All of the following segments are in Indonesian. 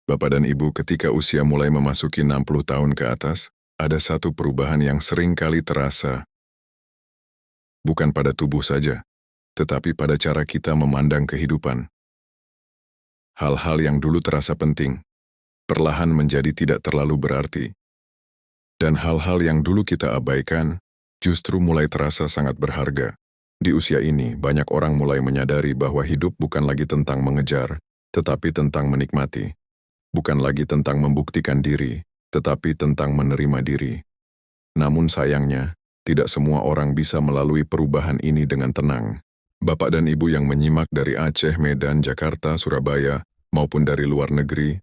Bapak dan Ibu, ketika usia mulai memasuki 60 tahun ke atas, ada satu perubahan yang sering kali terasa, bukan pada tubuh saja, tetapi pada cara kita memandang kehidupan. Hal-hal yang dulu terasa penting, perlahan menjadi tidak terlalu berarti. Dan hal-hal yang dulu kita abaikan, justru mulai terasa sangat berharga. Di usia ini, banyak orang mulai menyadari bahwa hidup bukan lagi tentang mengejar, tetapi tentang menikmati. Bukan lagi tentang membuktikan diri, tetapi tentang menerima diri. Namun sayangnya, tidak semua orang bisa melalui perubahan ini dengan tenang. Bapak dan Ibu yang menyimak dari Aceh, Medan, Jakarta, Surabaya, maupun dari luar negeri,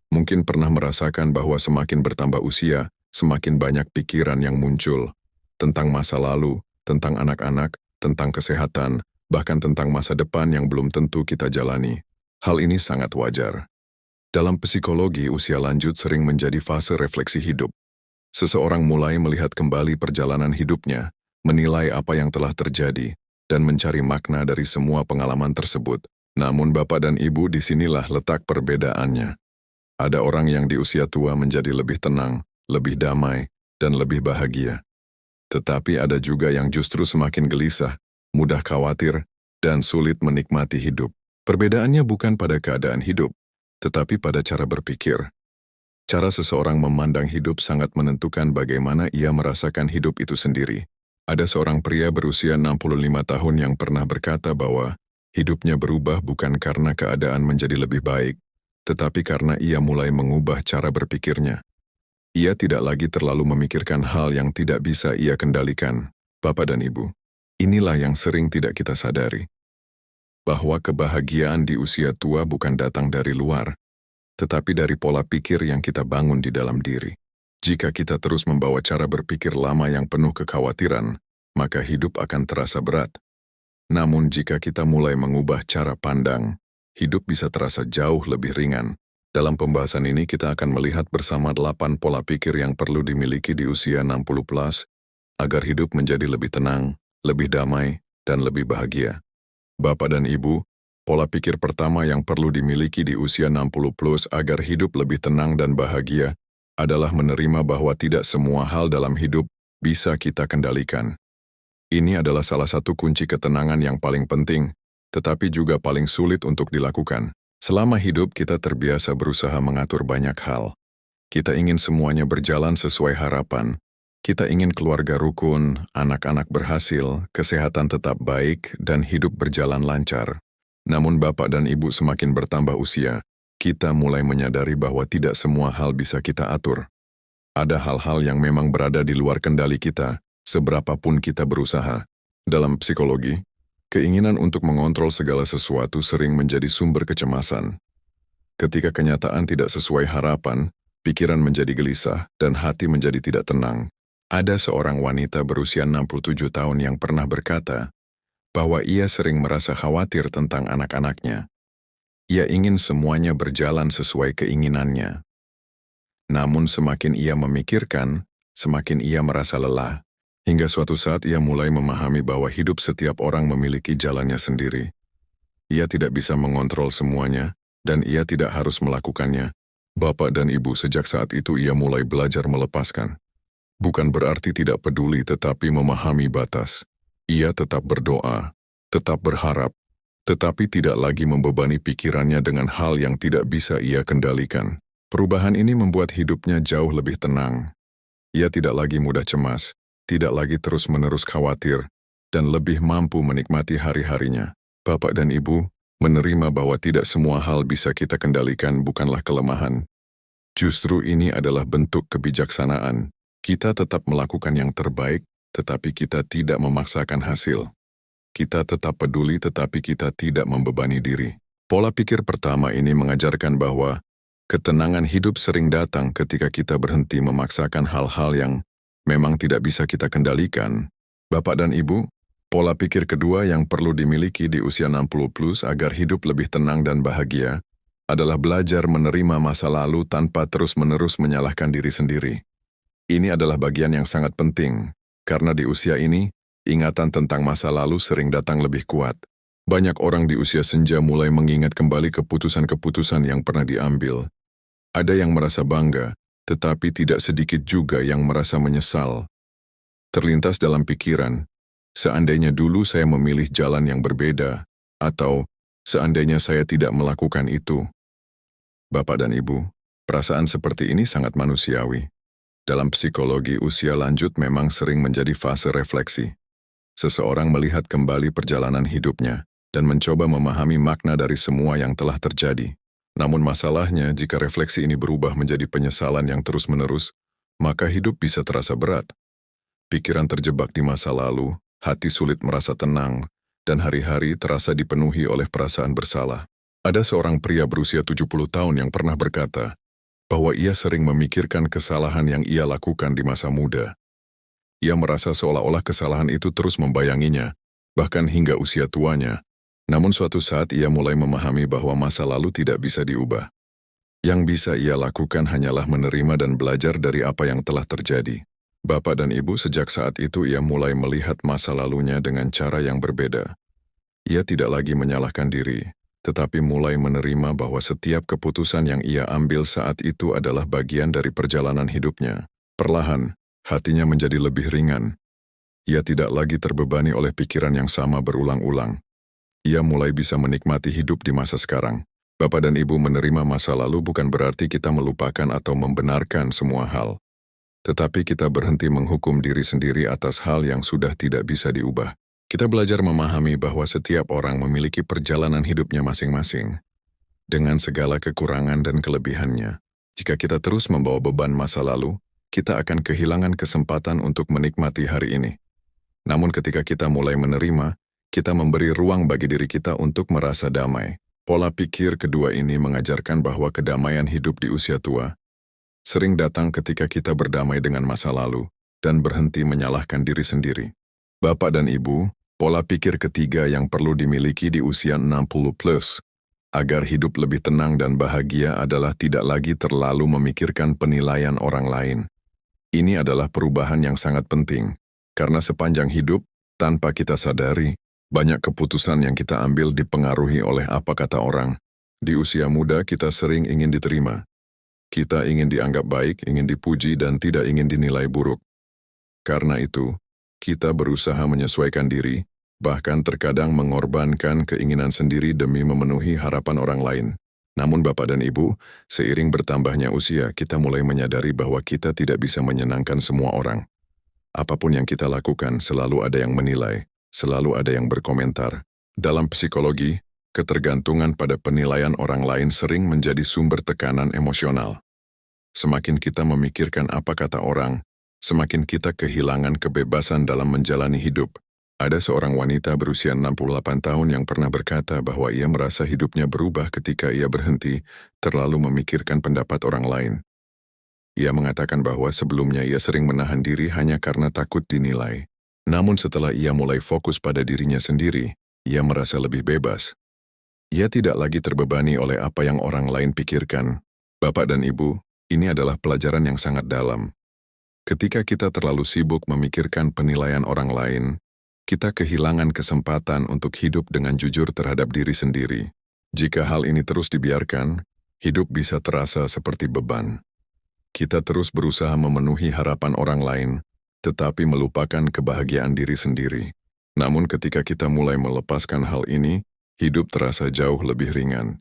mungkin pernah merasakan bahwa semakin bertambah usia, semakin banyak pikiran yang muncul tentang masa lalu, tentang anak-anak, tentang kesehatan, bahkan tentang masa depan yang belum tentu kita jalani. Hal ini sangat wajar. Dalam psikologi, usia lanjut sering menjadi fase refleksi hidup. Seseorang mulai melihat kembali perjalanan hidupnya, menilai apa yang telah terjadi, dan mencari makna dari semua pengalaman tersebut. Namun Bapak dan Ibu, disinilah letak perbedaannya. Ada orang yang di usia tua menjadi lebih tenang, lebih damai, dan lebih bahagia. Tetapi ada juga yang justru semakin gelisah, mudah khawatir, dan sulit menikmati hidup. Perbedaannya bukan pada keadaan hidup, tetapi pada cara berpikir. Cara seseorang memandang hidup sangat menentukan bagaimana ia merasakan hidup itu sendiri. Ada seorang pria berusia 65 tahun yang pernah berkata bahwa hidupnya berubah bukan karena keadaan menjadi lebih baik, tetapi karena ia mulai mengubah cara berpikirnya. Ia tidak lagi terlalu memikirkan hal yang tidak bisa ia kendalikan. Bapak dan Ibu, inilah yang sering tidak kita sadari. Bahwa kebahagiaan di usia tua bukan datang dari luar, tetapi dari pola pikir yang kita bangun di dalam diri. Jika kita terus membawa cara berpikir lama yang penuh kekhawatiran, maka hidup akan terasa berat. Namun jika kita mulai mengubah cara pandang, hidup bisa terasa jauh lebih ringan. Dalam pembahasan ini kita akan melihat bersama 8 pola pikir yang perlu dimiliki di usia 60 plus, agar hidup menjadi lebih tenang, lebih damai, dan lebih bahagia. Bapak dan Ibu, pola pikir pertama yang perlu dimiliki di usia 60 plus agar hidup lebih tenang dan bahagia adalah menerima bahwa tidak semua hal dalam hidup bisa kita kendalikan. Ini adalah salah satu kunci ketenangan yang paling penting, tetapi juga paling sulit untuk dilakukan. Selama hidup kita terbiasa berusaha mengatur banyak hal. Kita ingin semuanya berjalan sesuai harapan. Kita ingin keluarga rukun, anak-anak berhasil, kesehatan tetap baik, dan hidup berjalan lancar. Namun Bapak dan Ibu semakin bertambah usia, kita mulai menyadari bahwa tidak semua hal bisa kita atur. Ada hal-hal yang memang berada di luar kendali kita, seberapapun kita berusaha. Dalam psikologi, keinginan untuk mengontrol segala sesuatu sering menjadi sumber kecemasan. Ketika kenyataan tidak sesuai harapan, pikiran menjadi gelisah dan hati menjadi tidak tenang. Ada seorang wanita berusia 67 tahun yang pernah berkata bahwa ia sering merasa khawatir tentang anak-anaknya. Ia ingin semuanya berjalan sesuai keinginannya. Namun semakin ia memikirkan, semakin ia merasa lelah. Hingga suatu saat ia mulai memahami bahwa hidup setiap orang memiliki jalannya sendiri. Ia tidak bisa mengontrol semuanya, dan ia tidak harus melakukannya. Bapak dan Ibu, sejak saat itu ia mulai belajar melepaskan. Bukan berarti tidak peduli tetapi memahami batas. Ia tetap berdoa, tetap berharap, tetapi tidak lagi membebani pikirannya dengan hal yang tidak bisa ia kendalikan. Perubahan ini membuat hidupnya jauh lebih tenang. Ia tidak lagi mudah cemas, tidak lagi terus-menerus khawatir, dan lebih mampu menikmati hari-harinya. Bapak dan Ibu, menerima bahwa tidak semua hal bisa kita kendalikan bukanlah kelemahan. Justru ini adalah bentuk kebijaksanaan. Kita tetap melakukan yang terbaik, tetapi kita tidak memaksakan hasil. Kita tetap peduli tetapi kita tidak membebani diri. Pola pikir pertama ini mengajarkan bahwa ketenangan hidup sering datang ketika kita berhenti memaksakan hal-hal yang memang tidak bisa kita kendalikan. Bapak dan Ibu, pola pikir kedua yang perlu dimiliki di usia 60 plus agar hidup lebih tenang dan bahagia adalah belajar menerima masa lalu tanpa terus-menerus menyalahkan diri sendiri. Ini adalah bagian yang sangat penting, karena di usia ini, ingatan tentang masa lalu sering datang lebih kuat. Banyak orang di usia senja mulai mengingat kembali keputusan-keputusan yang pernah diambil. Ada yang merasa bangga, tetapi tidak sedikit juga yang merasa menyesal. Terlintas dalam pikiran, seandainya dulu saya memilih jalan yang berbeda, atau seandainya saya tidak melakukan itu. Bapak dan Ibu, perasaan seperti ini sangat manusiawi. Dalam psikologi, usia lanjut memang sering menjadi fase refleksi. Seseorang melihat kembali perjalanan hidupnya dan mencoba memahami makna dari semua yang telah terjadi. Namun masalahnya, jika refleksi ini berubah menjadi penyesalan yang terus-menerus, maka hidup bisa terasa berat. Pikiran terjebak di masa lalu, hati sulit merasa tenang, dan hari-hari terasa dipenuhi oleh perasaan bersalah. Ada seorang pria berusia 70 tahun yang pernah berkata bahwa ia sering memikirkan kesalahan yang ia lakukan di masa muda. Ia merasa seolah-olah kesalahan itu terus membayanginya, bahkan hingga usia tuanya. Namun suatu saat ia mulai memahami bahwa masa lalu tidak bisa diubah. Yang bisa ia lakukan hanyalah menerima dan belajar dari apa yang telah terjadi. Bapak dan Ibu, sejak saat itu ia mulai melihat masa lalunya dengan cara yang berbeda. Ia tidak lagi menyalahkan diri, tetapi mulai menerima bahwa setiap keputusan yang ia ambil saat itu adalah bagian dari perjalanan hidupnya. Perlahan, hatinya menjadi lebih ringan. Ia tidak lagi terbebani oleh pikiran yang sama berulang-ulang. Ia mulai bisa menikmati hidup di masa sekarang. Bapak dan Ibu, menerima masa lalu bukan berarti kita melupakan atau membenarkan semua hal. Tetapi kita berhenti menghukum diri sendiri atas hal yang sudah tidak bisa diubah. Kita belajar memahami bahwa setiap orang memiliki perjalanan hidupnya masing-masing, dengan segala kekurangan dan kelebihannya. Jika kita terus membawa beban masa lalu, kita akan kehilangan kesempatan untuk menikmati hari ini. Namun ketika kita mulai menerima, kita memberi ruang bagi diri kita untuk merasa damai. Pola pikir kedua ini mengajarkan bahwa kedamaian hidup di usia tua sering datang ketika kita berdamai dengan masa lalu dan berhenti menyalahkan diri sendiri. Bapak dan Ibu, pola pikir ketiga yang perlu dimiliki di usia 60 plus agar hidup lebih tenang dan bahagia adalah tidak lagi terlalu memikirkan penilaian orang lain. Ini adalah perubahan yang sangat penting, karena sepanjang hidup, tanpa kita sadari, banyak keputusan yang kita ambil dipengaruhi oleh apa kata orang. Di usia muda kita sering ingin diterima. Kita ingin dianggap baik, ingin dipuji, dan tidak ingin dinilai buruk. Karena itu, kita berusaha menyesuaikan diri, bahkan terkadang mengorbankan keinginan sendiri demi memenuhi harapan orang lain. Namun Bapak dan Ibu, seiring bertambahnya usia, kita mulai menyadari bahwa kita tidak bisa menyenangkan semua orang. Apapun yang kita lakukan, selalu ada yang menilai, selalu ada yang berkomentar. Dalam psikologi, ketergantungan pada penilaian orang lain sering menjadi sumber tekanan emosional. Semakin kita memikirkan apa kata orang, semakin kita kehilangan kebebasan dalam menjalani hidup. Ada seorang wanita berusia 68 tahun yang pernah berkata bahwa ia merasa hidupnya berubah ketika ia berhenti terlalu memikirkan pendapat orang lain. Ia mengatakan bahwa sebelumnya ia sering menahan diri hanya karena takut dinilai. Namun setelah ia mulai fokus pada dirinya sendiri, ia merasa lebih bebas. Ia tidak lagi terbebani oleh apa yang orang lain pikirkan. Bapak dan Ibu, ini adalah pelajaran yang sangat dalam. Ketika kita terlalu sibuk memikirkan penilaian orang lain, kita kehilangan kesempatan untuk hidup dengan jujur terhadap diri sendiri. Jika hal ini terus dibiarkan, hidup bisa terasa seperti beban. Kita terus berusaha memenuhi harapan orang lain, tetapi melupakan kebahagiaan diri sendiri. Namun ketika kita mulai melepaskan hal ini, hidup terasa jauh lebih ringan.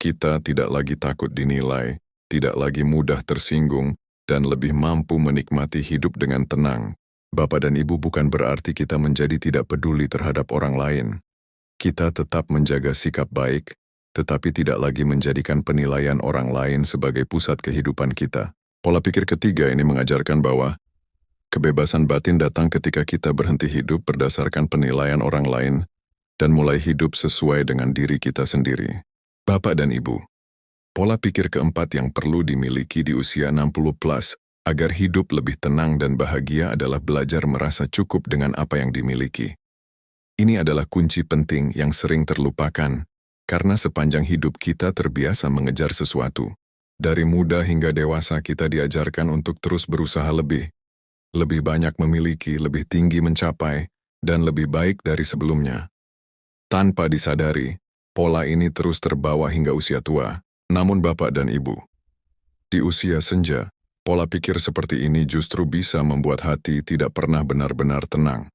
Kita tidak lagi takut dinilai, tidak lagi mudah tersinggung, dan lebih mampu menikmati hidup dengan tenang. Bapak dan Ibu, bukan berarti kita menjadi tidak peduli terhadap orang lain. Kita tetap menjaga sikap baik, tetapi tidak lagi menjadikan penilaian orang lain sebagai pusat kehidupan kita. Pola pikir ketiga ini mengajarkan bahwa kebebasan batin datang ketika kita berhenti hidup berdasarkan penilaian orang lain dan mulai hidup sesuai dengan diri kita sendiri. Bapak dan Ibu, pola pikir keempat yang perlu dimiliki di usia 60 plus agar hidup lebih tenang dan bahagia adalah belajar merasa cukup dengan apa yang dimiliki. Ini adalah kunci penting yang sering terlupakan, karena sepanjang hidup kita terbiasa mengejar sesuatu. Dari muda hingga dewasa kita diajarkan untuk terus berusaha lebih banyak memiliki, lebih tinggi mencapai, dan lebih baik dari sebelumnya. Tanpa disadari, pola ini terus terbawa hingga usia tua. Namun Bapak dan Ibu, Di usia senja, pola pikir seperti ini justru bisa membuat hati tidak pernah benar-benar tenang.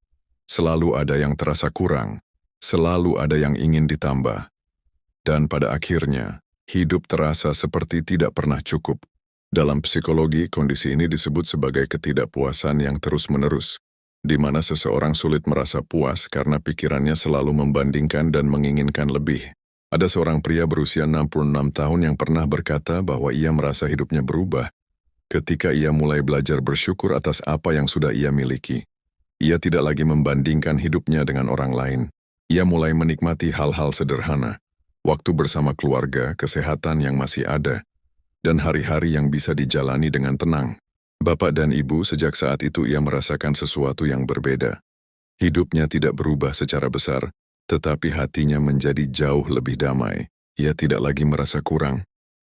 Selalu ada yang terasa kurang, selalu ada yang ingin ditambah. Dan pada akhirnya, hidup terasa seperti tidak pernah cukup. Dalam psikologi, kondisi ini disebut sebagai ketidakpuasan yang terus-menerus, di mana seseorang sulit merasa puas karena pikirannya selalu membandingkan dan menginginkan lebih. Ada seorang pria berusia 66 tahun yang pernah berkata bahwa ia merasa hidupnya berubah ketika ia mulai belajar bersyukur atas apa yang sudah ia miliki. Ia tidak lagi membandingkan hidupnya dengan orang lain. Ia mulai menikmati hal-hal sederhana, waktu bersama keluarga, kesehatan yang masih ada, dan hari-hari yang bisa dijalani dengan tenang. Bapak dan Ibu, sejak saat itu ia merasakan sesuatu yang berbeda. Hidupnya tidak berubah secara besar, tetapi hatinya menjadi jauh lebih damai. Ia tidak lagi merasa kurang,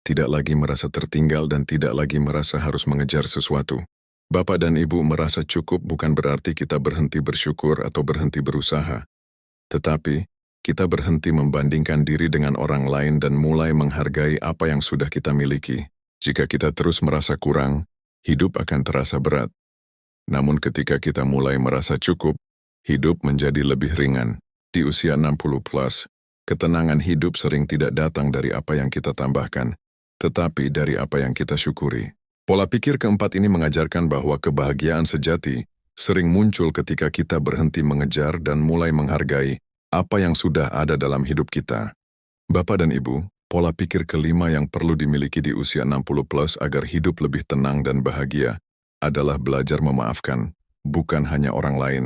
tidak lagi merasa tertinggal, dan tidak lagi merasa harus mengejar sesuatu. Bapak dan Ibu, merasa cukup bukan berarti kita berhenti bersyukur atau berhenti berusaha. Tetapi, kita berhenti membandingkan diri dengan orang lain dan mulai menghargai apa yang sudah kita miliki. Jika kita terus merasa kurang, hidup akan terasa berat. Namun ketika kita mulai merasa cukup, hidup menjadi lebih ringan. Di usia 60 plus, ketenangan hidup sering tidak datang dari apa yang kita tambahkan, tetapi dari apa yang kita syukuri. Pola pikir keempat ini mengajarkan bahwa kebahagiaan sejati sering muncul ketika kita berhenti mengejar dan mulai menghargai apa yang sudah ada dalam hidup kita. Bapak dan Ibu, pola pikir kelima yang perlu dimiliki di usia 60 plus agar hidup lebih tenang dan bahagia adalah belajar memaafkan, bukan hanya orang lain,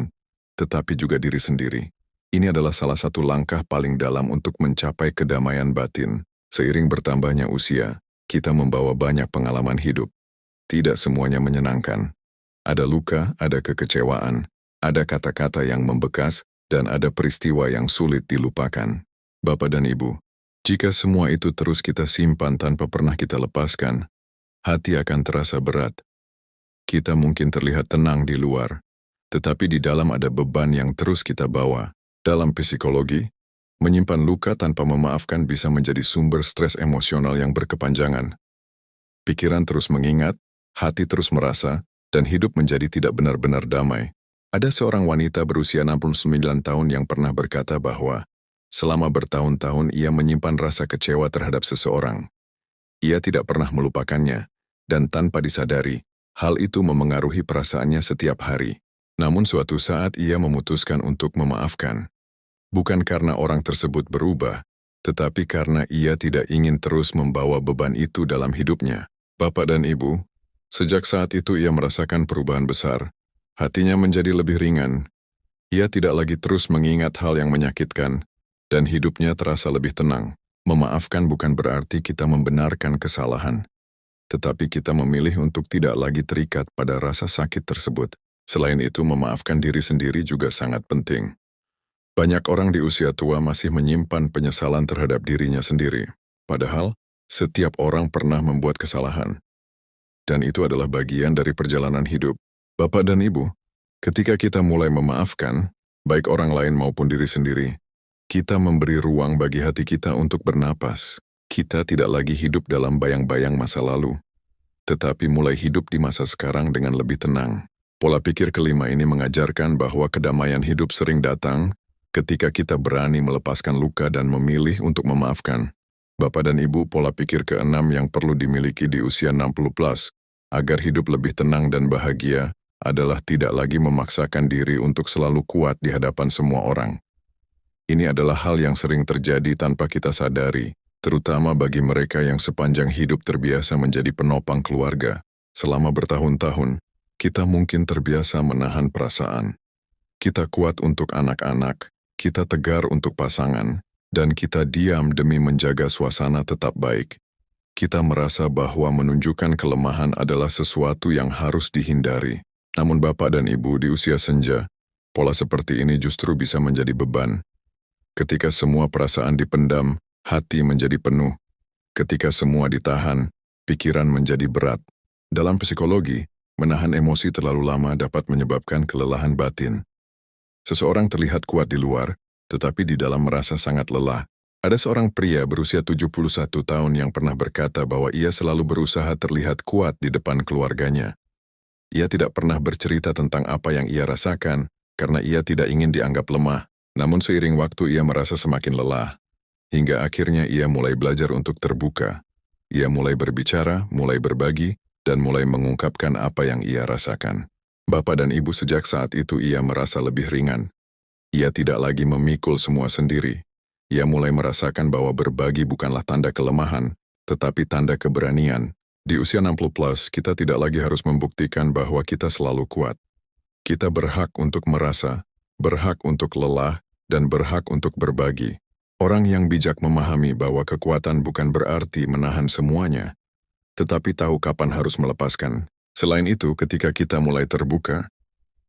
tetapi juga diri sendiri. Ini adalah salah satu langkah paling dalam untuk mencapai kedamaian batin. Seiring bertambahnya usia, kita membawa banyak pengalaman hidup. Tidak semuanya menyenangkan. Ada luka, ada kekecewaan, ada kata-kata yang membekas, dan ada peristiwa yang sulit dilupakan. Bapak dan Ibu, jika semua itu terus kita simpan tanpa pernah kita lepaskan, hati akan terasa berat. Kita mungkin terlihat tenang di luar, tetapi di dalam ada beban yang terus kita bawa. Dalam psikologi, menyimpan luka tanpa memaafkan bisa menjadi sumber stres emosional yang berkepanjangan. Pikiran terus mengingat, hati terus merasa, dan hidup menjadi tidak benar-benar damai. Ada seorang wanita berusia 69 tahun yang pernah berkata bahwa selama bertahun-tahun ia menyimpan rasa kecewa terhadap seseorang. Ia tidak pernah melupakannya, dan tanpa disadari, hal itu memengaruhi perasaannya setiap hari. Namun suatu saat ia memutuskan untuk memaafkan. Bukan karena orang tersebut berubah, tetapi karena ia tidak ingin terus membawa beban itu dalam hidupnya. Bapak dan Ibu, sejak saat itu ia merasakan perubahan besar. Hatinya menjadi lebih ringan. Ia tidak lagi terus mengingat hal yang menyakitkan, dan hidupnya terasa lebih tenang. Memaafkan bukan berarti kita membenarkan kesalahan, tetapi kita memilih untuk tidak lagi terikat pada rasa sakit tersebut. Selain itu, memaafkan diri sendiri juga sangat penting. Banyak orang di usia tua masih menyimpan penyesalan terhadap dirinya sendiri. Padahal, setiap orang pernah membuat kesalahan. Dan itu adalah bagian dari perjalanan hidup. Bapak dan Ibu, ketika kita mulai memaafkan, baik orang lain maupun diri sendiri, kita memberi ruang bagi hati kita untuk bernapas. Kita tidak lagi hidup dalam bayang-bayang masa lalu, tetapi mulai hidup di masa sekarang dengan lebih tenang. Pola pikir kelima ini mengajarkan bahwa kedamaian hidup sering datang ketika kita berani melepaskan luka dan memilih untuk memaafkan. Bapak dan Ibu, pola pikir keenam yang perlu dimiliki di usia 60 plus agar hidup lebih tenang dan bahagia adalah tidak lagi memaksakan diri untuk selalu kuat di hadapan semua orang. Ini adalah hal yang sering terjadi tanpa kita sadari, terutama bagi mereka yang sepanjang hidup terbiasa menjadi penopang keluarga. Selama bertahun-tahun, kita mungkin terbiasa menahan perasaan. Kita kuat untuk anak-anak, kita tegar untuk pasangan, dan kita diam demi menjaga suasana tetap baik. Kita merasa bahwa menunjukkan kelemahan adalah sesuatu yang harus dihindari. Namun Bapak dan Ibu, di usia senja, pola seperti ini justru bisa menjadi beban. Ketika semua perasaan dipendam, hati menjadi penuh. Ketika semua ditahan, pikiran menjadi berat. Dalam psikologi, menahan emosi terlalu lama dapat menyebabkan kelelahan batin. Seseorang terlihat kuat di luar, tetapi di dalam merasa sangat lelah. Ada seorang pria berusia 71 tahun yang pernah berkata bahwa ia selalu berusaha terlihat kuat di depan keluarganya. Ia tidak pernah bercerita tentang apa yang ia rasakan karena ia tidak ingin dianggap lemah. Namun seiring waktu ia merasa semakin lelah. Hingga akhirnya ia mulai belajar untuk terbuka. Ia mulai berbicara, mulai berbagi, dan mulai mengungkapkan apa yang ia rasakan. Bapak dan ibu sejak saat itu ia merasa lebih ringan. Ia tidak lagi memikul semua sendiri. Ia mulai merasakan bahwa berbagi bukanlah tanda kelemahan, tetapi tanda keberanian. Di usia 60 plus, kita tidak lagi harus membuktikan bahwa kita selalu kuat. Kita berhak untuk merasa, berhak untuk lelah, dan berhak untuk berbagi. Orang yang bijak memahami bahwa kekuatan bukan berarti menahan semuanya, tetapi tahu kapan harus melepaskan. Selain itu, ketika kita mulai terbuka,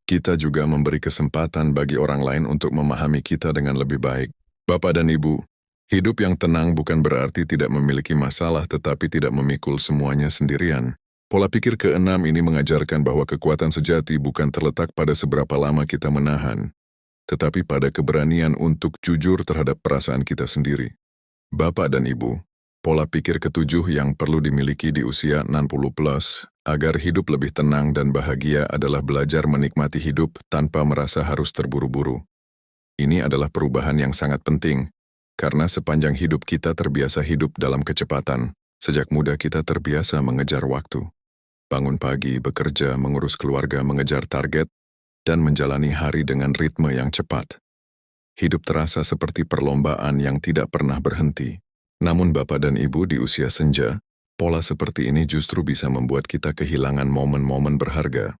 kita juga memberi kesempatan bagi orang lain untuk memahami kita dengan lebih baik. Bapak dan Ibu, hidup yang tenang bukan berarti tidak memiliki masalah tetapi tidak memikul semuanya sendirian. Pola pikir keenam ini mengajarkan bahwa kekuatan sejati bukan terletak pada seberapa lama kita menahan, tetapi pada keberanian untuk jujur terhadap perasaan kita sendiri. Bapak dan Ibu, pola pikir ketujuh yang perlu dimiliki di usia 60 plus agar hidup lebih tenang dan bahagia adalah belajar menikmati hidup tanpa merasa harus terburu-buru. Ini adalah perubahan yang sangat penting, karena sepanjang hidup kita terbiasa hidup dalam kecepatan. Sejak muda kita terbiasa mengejar waktu. Bangun pagi, bekerja, mengurus keluarga, mengejar target, dan menjalani hari dengan ritme yang cepat. Hidup terasa seperti perlombaan yang tidak pernah berhenti. Namun Bapak dan Ibu di usia senja, pola seperti ini justru bisa membuat kita kehilangan momen-momen berharga.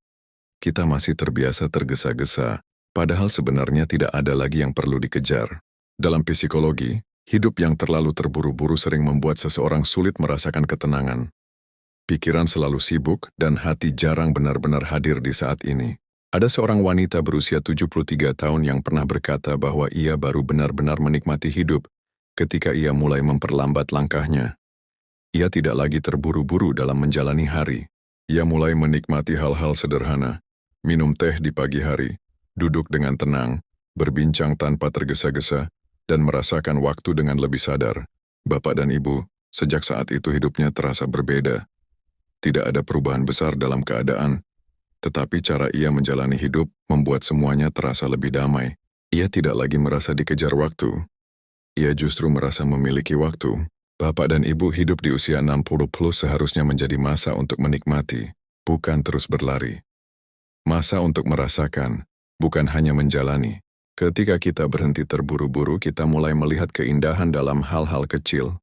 Kita masih terbiasa tergesa-gesa, padahal sebenarnya tidak ada lagi yang perlu dikejar. Dalam psikologi, hidup yang terlalu terburu-buru sering membuat seseorang sulit merasakan ketenangan. Pikiran selalu sibuk dan hati jarang benar-benar hadir di saat ini. Ada seorang wanita berusia 73 tahun yang pernah berkata bahwa ia baru benar-benar menikmati hidup ketika ia mulai memperlambat langkahnya. Ia tidak lagi terburu-buru dalam menjalani hari. Ia mulai menikmati hal-hal sederhana, minum teh di pagi hari, duduk dengan tenang, berbincang tanpa tergesa-gesa, dan merasakan waktu dengan lebih sadar. Bapak dan Ibu, sejak saat itu hidupnya terasa berbeda. Tidak ada perubahan besar dalam keadaan, tetapi cara ia menjalani hidup membuat semuanya terasa lebih damai. Ia tidak lagi merasa dikejar waktu. Ia justru merasa memiliki waktu. Bapak dan Ibu, hidup di usia 60 plus seharusnya menjadi masa untuk menikmati, bukan terus berlari. Masa untuk merasakan, bukan hanya menjalani. Ketika kita berhenti terburu-buru, kita mulai melihat keindahan dalam hal-hal kecil.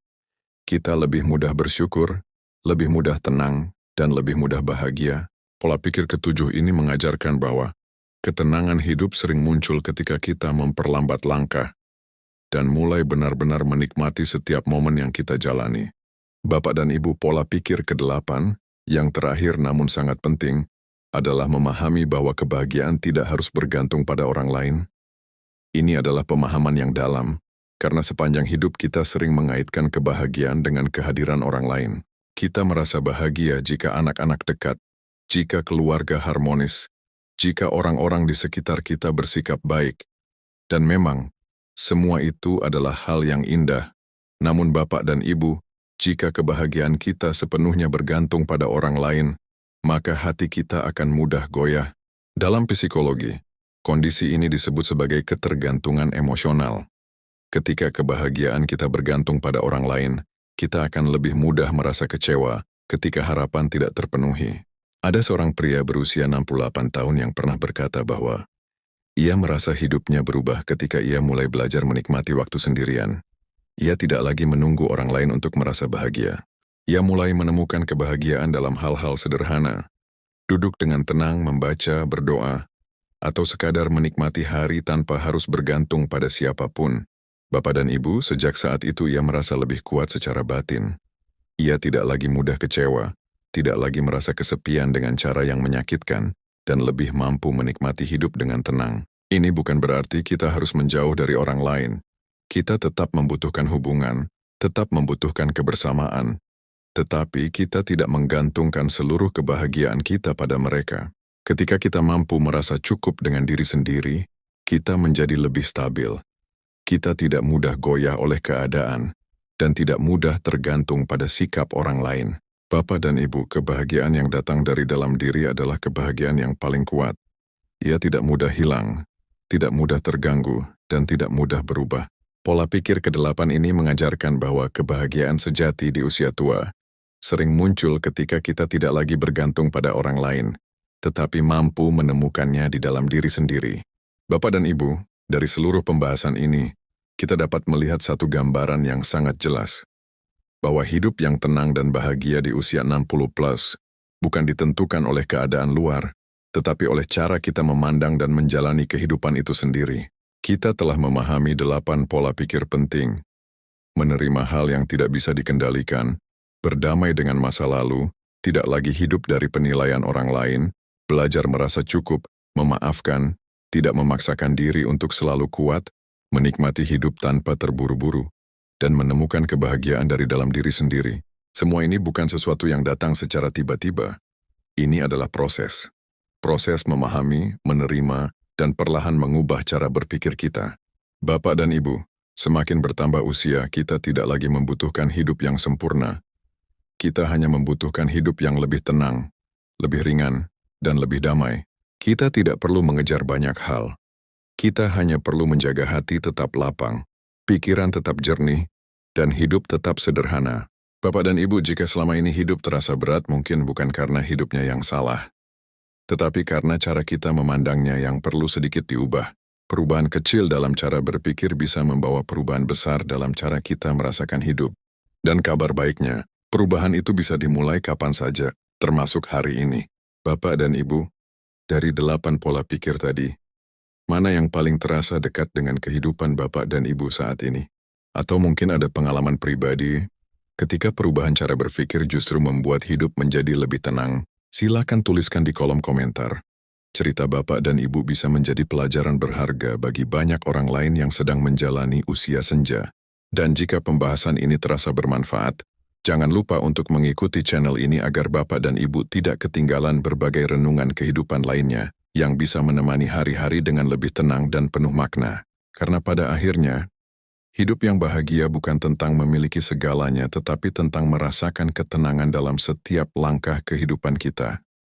Kita lebih mudah bersyukur, lebih mudah tenang, dan lebih mudah bahagia. Pola pikir ketujuh ini mengajarkan bahwa ketenangan hidup sering muncul ketika kita memperlambat langkah dan mulai benar-benar menikmati setiap momen yang kita jalani. Bapak dan Ibu, pola pikir ke-8, yang terakhir namun sangat penting, adalah memahami bahwa kebahagiaan tidak harus bergantung pada orang lain. Ini adalah pemahaman yang dalam, karena sepanjang hidup kita sering mengaitkan kebahagiaan dengan kehadiran orang lain. Kita merasa bahagia jika anak-anak dekat, jika keluarga harmonis, jika orang-orang di sekitar kita bersikap baik. Dan memang, semua itu adalah hal yang indah. Namun Bapak dan Ibu, jika kebahagiaan kita sepenuhnya bergantung pada orang lain, maka hati kita akan mudah goyah. Dalam psikologi, kondisi ini disebut sebagai ketergantungan emosional. Ketika kebahagiaan kita bergantung pada orang lain, kita akan lebih mudah merasa kecewa ketika harapan tidak terpenuhi. Ada seorang pria berusia 68 tahun yang pernah berkata bahwa ia merasa hidupnya berubah ketika ia mulai belajar menikmati waktu sendirian. Ia tidak lagi menunggu orang lain untuk merasa bahagia. Ia mulai menemukan kebahagiaan dalam hal-hal sederhana. Duduk dengan tenang, membaca, berdoa, atau sekadar menikmati hari tanpa harus bergantung pada siapapun. Bapak dan Ibu, sejak saat itu ia merasa lebih kuat secara batin. Ia tidak lagi mudah kecewa, tidak lagi merasa kesepian dengan cara yang menyakitkan, dan lebih mampu menikmati hidup dengan tenang. Ini bukan berarti kita harus menjauh dari orang lain. Kita tetap membutuhkan hubungan, tetap membutuhkan kebersamaan, tetapi kita tidak menggantungkan seluruh kebahagiaan kita pada mereka. Ketika kita mampu merasa cukup dengan diri sendiri, kita menjadi lebih stabil. Kita tidak mudah goyah oleh keadaan, dan tidak mudah tergantung pada sikap orang lain. Bapak dan Ibu, kebahagiaan yang datang dari dalam diri adalah kebahagiaan yang paling kuat. Ia tidak mudah hilang, tidak mudah terganggu, dan tidak mudah berubah. Pola pikir ke-8 ini mengajarkan bahwa kebahagiaan sejati di usia tua sering muncul ketika kita tidak lagi bergantung pada orang lain, tetapi mampu menemukannya di dalam diri sendiri. Bapak dan Ibu, dari seluruh pembahasan ini, kita dapat melihat satu gambaran yang sangat jelas, bahwa hidup yang tenang dan bahagia di usia 60 plus bukan ditentukan oleh keadaan luar, tetapi oleh cara kita memandang dan menjalani kehidupan itu sendiri. Kita telah memahami 8 pola pikir penting, menerima hal yang tidak bisa dikendalikan, berdamai dengan masa lalu, tidak lagi hidup dari penilaian orang lain, belajar merasa cukup, memaafkan, tidak memaksakan diri untuk selalu kuat, menikmati hidup tanpa terburu-buru, dan menemukan kebahagiaan dari dalam diri sendiri. Semua ini bukan sesuatu yang datang secara tiba-tiba. Ini adalah proses. Proses memahami, menerima, dan perlahan mengubah cara berpikir kita. Bapak dan Ibu, semakin bertambah usia, kita tidak lagi membutuhkan hidup yang sempurna. Kita hanya membutuhkan hidup yang lebih tenang, lebih ringan, dan lebih damai. Kita tidak perlu mengejar banyak hal. Kita hanya perlu menjaga hati tetap lapang, pikiran tetap jernih, dan hidup tetap sederhana. Bapak dan Ibu, jika selama ini hidup terasa berat, mungkin bukan karena hidupnya yang salah, tetapi karena cara kita memandangnya yang perlu sedikit diubah. Perubahan kecil dalam cara berpikir bisa membawa perubahan besar dalam cara kita merasakan hidup. Dan kabar baiknya, perubahan itu bisa dimulai kapan saja, termasuk hari ini. Bapak dan Ibu, dari 8 pola pikir tadi, mana yang paling terasa dekat dengan kehidupan Bapak dan Ibu saat ini? Atau mungkin ada pengalaman pribadi, ketika perubahan cara berpikir justru membuat hidup menjadi lebih tenang? Silakan tuliskan di kolom komentar. Cerita Bapak dan Ibu bisa menjadi pelajaran berharga bagi banyak orang lain yang sedang menjalani usia senja. Dan jika pembahasan ini terasa bermanfaat, jangan lupa untuk mengikuti channel ini agar Bapak dan Ibu tidak ketinggalan berbagai renungan kehidupan lainnya yang bisa menemani hari-hari dengan lebih tenang dan penuh makna. Karena pada akhirnya, hidup yang bahagia bukan tentang memiliki segalanya, tetapi tentang merasakan ketenangan dalam setiap langkah kehidupan kita.